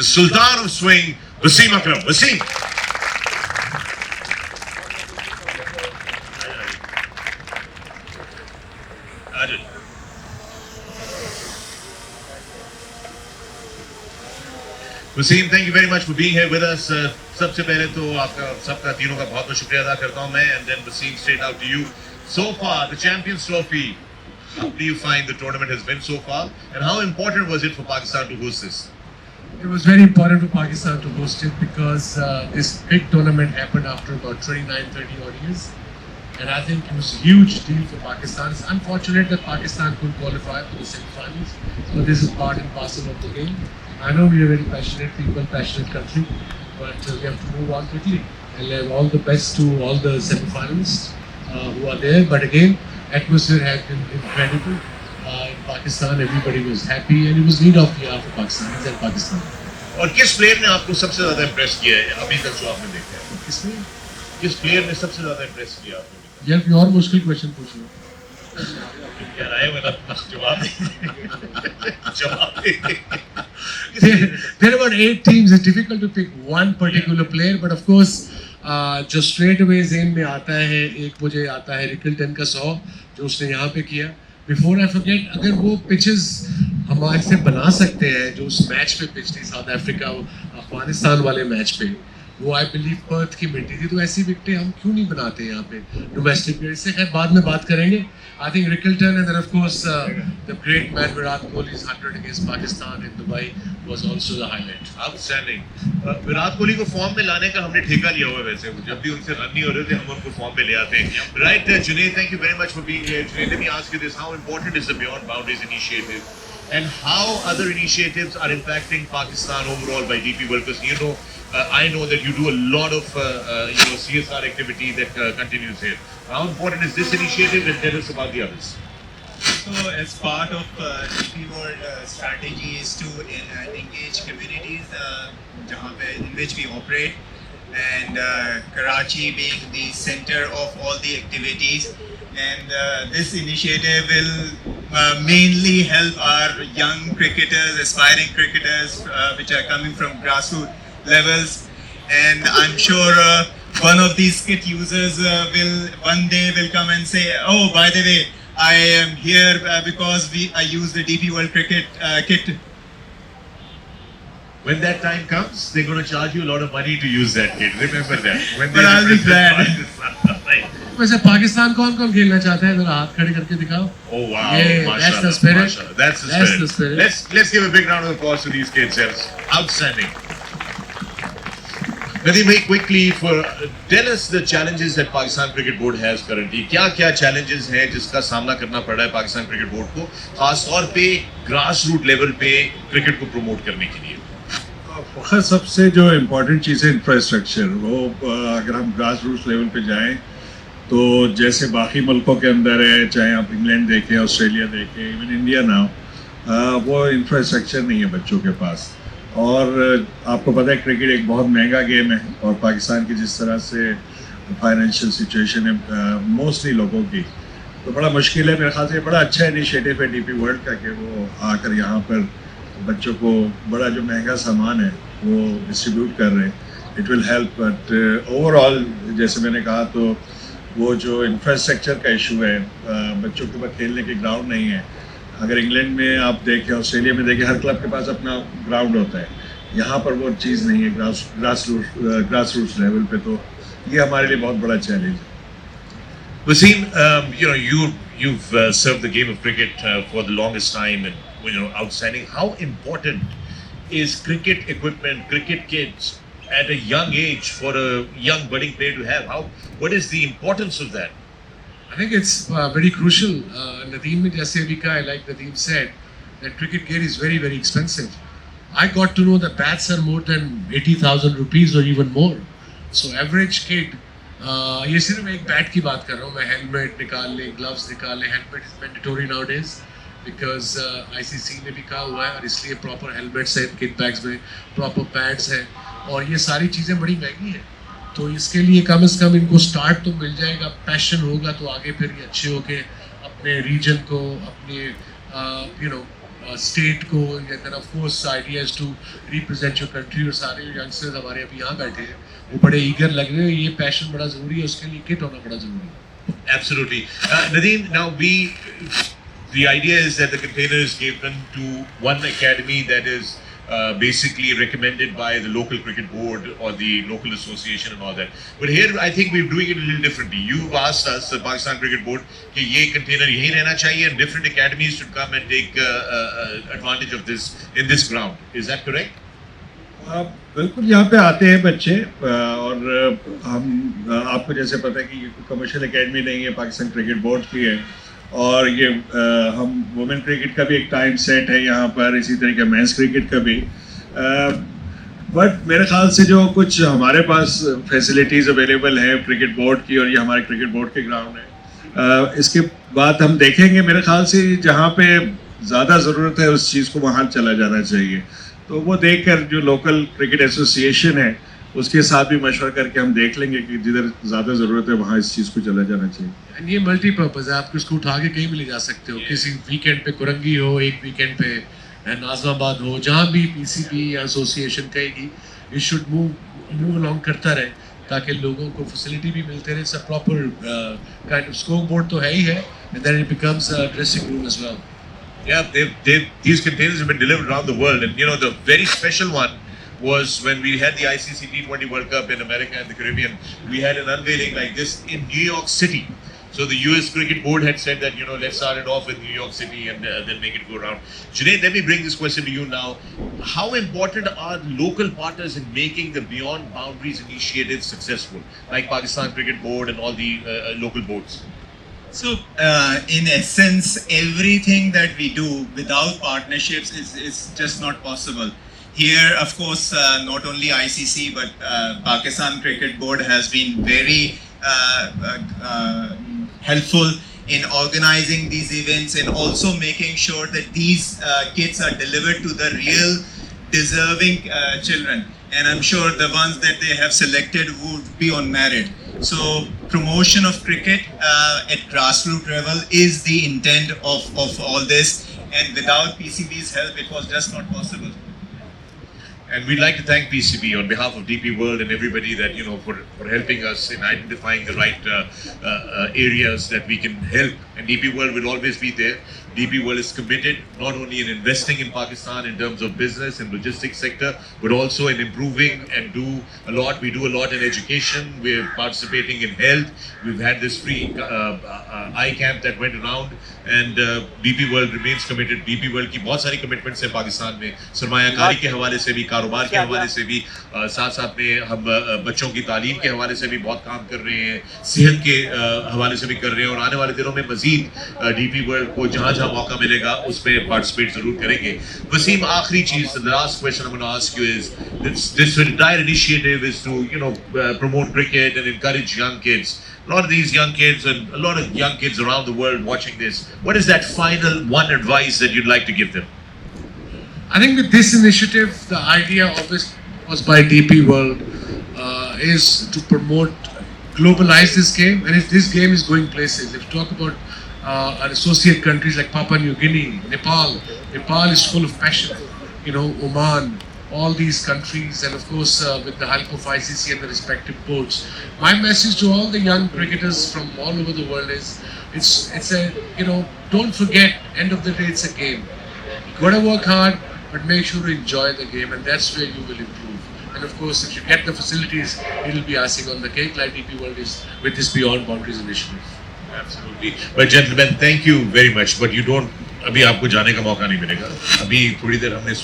the Sultan of Swing, Wasim Akram. Wasim. Wasim, thank you very much for being here with us. सबसे पहले तो आपका सबका तीनों का बहुत बहुत शुक्रिया अदा करता हूं मैं, and then Wasim, straight out to you. So far, the Champions Trophy. How do you find the tournament has been so far, and how important was it for Pakistan to host this? It was very important for Pakistan to host it because this big tournament happened after about 29-30 odd years. And I think it was a huge deal for Pakistan. It's unfortunate that Pakistan couldn't qualify for the semi-finals, but this is part and parcel of the game. I know we are very passionate people, passionate country, but we have to move on quickly. And all the best to all the semi-finalists who are there. But again, atmosphere has been incredible. In Pakistan, everybody was happy, and it was need of PR for Pakistanis and Pakistan. और किस player ने आपको सबसे ज्यादा impress किया है अभी तक जो आपने देखा है? किसने? किस प्लेयर ने सबसे ज्यादा इम्प्रेस किया आपको? यार कोई और मुश्किल क्वेश्चन पूछ लो। यार आए मेरा जवाब There are about 8 teams. It's difficult to pick one particular player, but of course, जो straight away ज़हन में आता है, एक मुझे आता है रिकल्टन का 100 जो उसने यहाँ पे किया। Before I forget, अगर वो pitches हमारे से बना सकते हैं जो उस मैच पे पिच थी साउथ अफ्रीका अफगानिस्तान वाले मैच पे, वो आई बिलीव पर्थ की मिट्टी थी, तो ऐसी विकेटें हम क्यों नहीं बनाते यहाँ पे डोमेस्टिक प्लेयर से? खैर बाद में बात करेंगे। I think Rickelton and of course the great man Virat Kohli's 100 against Pakistan in Dubai was also the highlight. Outstanding. Virat Kohli को फॉर्म में लाने का हमने ठेका लिया हुआ है वैसे, जब भी उनसे रन नहीं हो रहे थे हम उनको फॉर्म में ले आते हैं। Right Junaid, thank you very much for being here. Junaid, let me ask you this, how important is the beyond boundaries initiative and how other initiatives are impacting Pakistan overall by DP World? Because you know, I know that you do a lot of CSR activity that continues here. How important is this initiative, and tell us about the others? So, as part of DP World strategy is to engage communities in which we operate, and Karachi being the center of all the activities. And this initiative will mainly help our young cricketers, aspiring cricketers, which are coming from grassroots levels. And I'm sure one of these kit users will one day will come and say, "Oh, by the way, I am here because I use the DP World Cricket kit." When that time comes, they're going to charge you a lot of money to use that kit. Remember that. When But I'll be glad. वैसे पाकिस्तान कौन खेलना चाहता है? जरा हाथ खड़े करके दिखाओ। Oh wow! Yeah, that's the spirit. Mashallah. That's the spirit. Let's give a big round of applause to these kids. Yes, outstanding. Nadeem bhai, quickly tell us the challenges that Pakistan Cricket Board has currently. क्या challenges हैं जिसका सामना करना पड़ रहा है Pakistan cricket board को, खास तौर पे ग्रास रूट लेवल पे क्रिकेट को प्रमोट करने के लिए? सबसे जो इम्पोर्टेंट चीज़ है इंफ्रास्ट्रक्चर, वो अगर हम ग्रास रूट लेवल पे जाएं तो जैसे बाकी मुल्कों के अंदर है, चाहे आप इंग्लैंड देखें, ऑस्ट्रेलिया देखें, इवन इंडिया नाउ, वो इंफ्रास्ट्रक्चर नहीं है बच्चों के पास। और आपको पता है क्रिकेट एक बहुत महंगा गेम है, और पाकिस्तान की जिस तरह से फाइनेंशियल सिचुएशन है मोस्टली लोगों की, तो बड़ा मुश्किल है। मेरे ख्याल से बड़ा अच्छा इनिशिएटिव है DP वर्ल्ड का कि वो आकर यहाँ पर बच्चों को बड़ा जो महंगा सामान है वो डिस्ट्रीब्यूट कर रहे हैं। It will help, but overall जैसे मैंने कहा, तो वो जो इंफ्रास्ट्रक्चर का इशू है, बच्चों के पास खेलने के ग्राउंड नहीं है। अगर इंग्लैंड में आप देखें, ऑस्ट्रेलिया में देखें, हर क्लब के पास अपना ग्राउंड होता है, यहाँ पर वो चीज़ नहीं है ग्रास रूट्स लेवल पे, तो ये हमारे लिए बहुत बड़ा चैलेंज है। Wasim, you've served the game of cricket for the longest time, and outstanding. How important is cricket equipment, cricket kits at a young age for a young budding player to have? What is the importance of that? I think it's very crucial. Nadeem ne jaise abhi kaha, like Nadeem said, that cricket gear is very, very expensive. I got to know that bats are more than 80,000 rupees or even more. So average kid, ये सिर्फ एक bat की बात कर रहा हूँ मैं, helmet निकाल ले, ग्लव्स निकाल ले, helmet is mandatory nowadays because ICC ने भी कहा हुआ है, और इसलिए प्रॉपर हेलमेट्स हैं किट बैग्स में, प्रॉपर पैड्स हैं, और ये सारी चीज़ें बड़ी महंगी हैं। तो इसके लिए कम से कम इनको स्टार्ट तो मिल जाएगा, पैशन होगा तो आगे फिर ये अच्छे होके अपने रीजन को, अपने स्टेट को, and then of course idea is to represent your country. और सारे youngsters हमारे अभी यहाँ बैठे हैं, वो बड़े eager लग रहे हैं. ये passion बड़ा ज़रूरी है, उसके लिए kit होना बड़ा ज़रूरी है. Absolutely. Nadeem, now the idea is that the container is given to one academy that is basically recommended by the local cricket board or the local association and all that. But here I think we're doing it a little differently. You've asked us, the Pakistan Cricket Board, कि ये container यहीं रहना चाहिए and different academies should come and take advantage of this in this ground. Is that correct? बिल्कुल, यहाँ पे आते हैं बच्चे और हम आपको जैसे पता है कि ये कमर्शियल एकेडमी नहीं है, पाकिस्तान क्रिकेट बोर्ड की है और ये हम वुमेन क्रिकेट का भी एक टाइम सेट है यहाँ पर, इसी तरीके मेंस क्रिकेट का भी. बट मेरे ख्याल से जो कुछ हमारे पास फैसिलिटीज़ अवेलेबल है क्रिकेट बोर्ड की और ये हमारे क्रिकेट बोर्ड के ग्राउंड है, इसके बाद हम देखेंगे. मेरे ख्याल से जहाँ पे ज़्यादा ज़रूरत है उस चीज़ को वहाँ चला जाना चाहिए. तो वो देखकर जो लोकल क्रिकेट एसोसिएशन है उसके साथ भी मशवरा करके हम देख लेंगे कि जिधर ज़्यादा ज़रूरत है वहाँ इस चीज़ को चला जाना चाहिए. And ये मल्टीपर्पज़ है, आप इसको उठा के कहीं भी ले जा सकते हो. किसी वीकेंड पे कुरंगी हो, एक वीकेंड पे नाज़िमाबाद हो, जहाँ भी पीसीबी या एसोसिएशन कहेगी, ये शुड मूव अलोंग करता रहे ताकि लोगों को फैसिलिटी भी मिलते रहे. सब proper kind off score board तो है ही है, and then it becomes a dressing room as well. Yeah, these containers have been delivered around the world, and you know the very special one was when we had the ICC T20 World Cup in America and the Caribbean. We had an unveiling like this in New York City. So the US Cricket Board had said that, you know, let's start it off with New York City and then make it go around. Junaid, let me bring this question to you now. How important are local partners in making the Beyond Boundaries initiative successful, like Pakistan Cricket Board and all the local boards? So, in essence, everything that we do without partnerships is just not possible. Here, of course, not only ICC but Pakistan Cricket Board has been very helpful in organizing these events and also making sure that these kits are delivered to the real deserving children. And I'm sure the ones that they have selected would be on merit. So promotion of cricket at grassroots level is the intent of all this, and without PCB's help it was just not possible. And we'd like to thank PCB on behalf of DP World and everybody that, you know, for helping us in identifying the right areas that we can help. And DP World will always be there. DP World is committed not only in investing in Pakistan in terms of business and logistics sector, but also in improving and do a lot. We do a lot in education. We're participating in health. We've had this free eye camp that went around, and DP World remains committed. DP World की बहुत सारी commitments हैं पाकिस्तान में, सरमायाकारी के हवाले से भी, कारोबार के हवाले से भी, साथ साथ में हम बच्चों की तालीम के हवाले से भी बहुत काम कर रहे हैं, सेहत के हवाले से भी कर रहे हैं, और आने वाले दिनों में मजीद DP World को जहाँ मौका मिलेगा उसमें पार्टिसिपेट जरूर करेंगे. वसीम, आखिरी चीज, the last question I'm going to ask you is this entire initiative is to, you know, promote cricket and encourage young kids. A lot of these young kids and a lot of young kids around the world watching this, what is that final one advice that you'd like to give them? I think with this initiative, the idea of it was by DP World is to promote, globalize this game, and if this game is going places, if you talk about and associate countries like Papua New Guinea, Nepal is full of passion, you know, Oman, all these countries, and of course with the help of ICC and the respective boards. My message to all the young cricketers from all over the world is, it's a, you know, don't forget, end of the day it's a game. You gotta work hard, but make sure to enjoy the game, and that's where you will improve. And of course, if you get the facilities, it'll be icing on the cake, like DP World is with this Beyond Boundaries initiative. Absolutely. But gentlemen, thank you very much. But you don't, अभी आपको जाने का मौका नहीं मिलेगा. अभी थोड़ी देर हमने